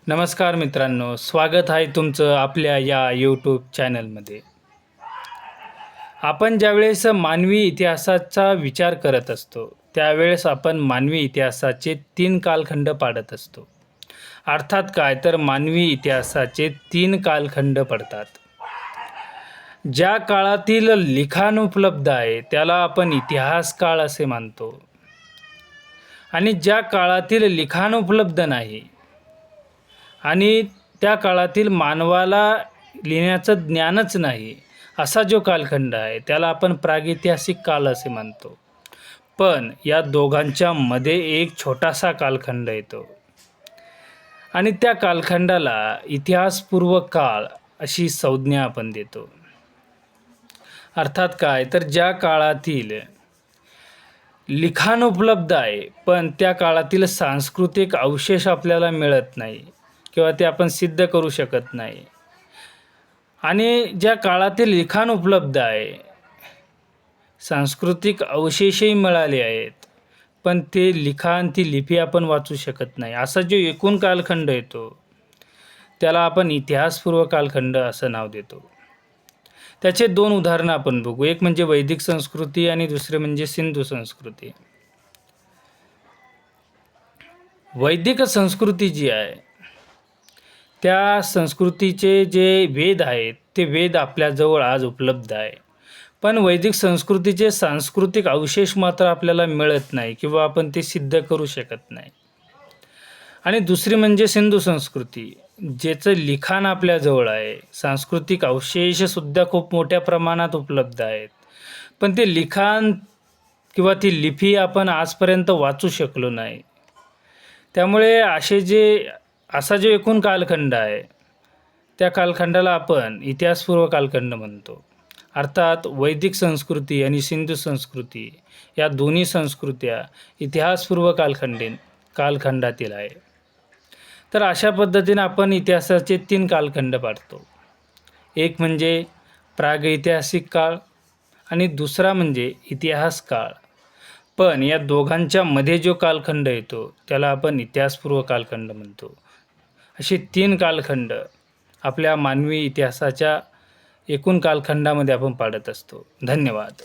नमस्कार मित्रांनो, स्वागत आहे तुमचं आपल्या या यूट्यूब चॅनलमध्ये. आपण ज्यावेळेस मानवी इतिहासाचा विचार करत असतो, त्यावेळेस आपण मानवी इतिहासाचे 3 कालखंड पाडत असतो. अर्थात काय तर मानवी इतिहासाचे 3 कालखंड पडतात. ज्या काळातील लिखाण उपलब्ध आहे त्याला आपण इतिहास काळ असे मानतो. आणि ज्या काळातील लिखाण उपलब्ध नाही आणि त्या काळातील मानवाला लिहिण्याचं ज्ञानच नाही, असा जो कालखंड आहे त्याला आपण प्रागैतिहासिक काळ असे म्हणतो. पण या दोघांच्या मध्ये एक छोटासा कालखंड येतो आणि त्या कालखंडाला इतिहासपूर्व काळ अशी संज्ञा आपण देतो. अर्थात काय तर ज्या काळातील लिखाण उपलब्ध आहे पण त्या काळातील सांस्कृतिक अवशेष आपल्याला मिळत नाही किंवा ते आपण सिद्ध करू शकत नाही. आणि ज्या काळातील लिखाण उपलब्ध आहे, सांस्कृतिक अवशेषही मिळाले आहेत, पण ते लिखाण ती लिपी आपण वाचू शकत नाही, असा जो एकूण कालखंड येतो त्याला आपण इतिहासपूर्व कालखंड असं नाव देतो. त्याचे 2 उदाहरणं आपण बघू. एक म्हणजे वैदिक संस्कृती आणि दुसरे म्हणजे सिंधू संस्कृती. वैदिक संस्कृती जी आहे त्या संस्कृतीचे जे वेद आहेत ते वेद आपल्याजवळ आज उपलब्ध आहे. पण वैदिक संस्कृतीचे सांस्कृतिक अवशेष मात्र आपल्याला मिळत नाही किंवा आपण ते सिद्ध करू शकत नाही. आणि दुसरी म्हणजे सिंधू संस्कृती, ज्याचं लिखाण आपल्याजवळ आहे, सांस्कृतिक अवशेषसुद्धा खूप मोठ्या प्रमाणात उपलब्ध आहेत, पण ते लिखाण किंवा ती लिपी आपण आजपर्यंत वाचू शकलो नाही. त्यामुळे असा जो एकूण कालखंड आहे त्या कालखंडाला आपण इतिहासपूर्व कालखंड म्हणतो. अर्थात वैदिक संस्कृती आणि सिंधू संस्कृती या दोन्ही संस्कृत्या इतिहासपूर्व कालखंडातील आहे. तर अशा पद्धतीने आपण इतिहासाचे 3 कालखंड पाडतो. एक म्हणजे प्रागैतिहासिक काळ आणि दुसरा म्हणजे इतिहास काळ. पण या दोघांच्या मध्ये जो कालखंड येतो त्याला आपण इतिहासपूर्व कालखंड म्हणतो. असे 3 कालखंड आपल्या मानवी इतिहासाच्या एकूण कालखंडामध्ये आपण पाडत असतो. धन्यवाद.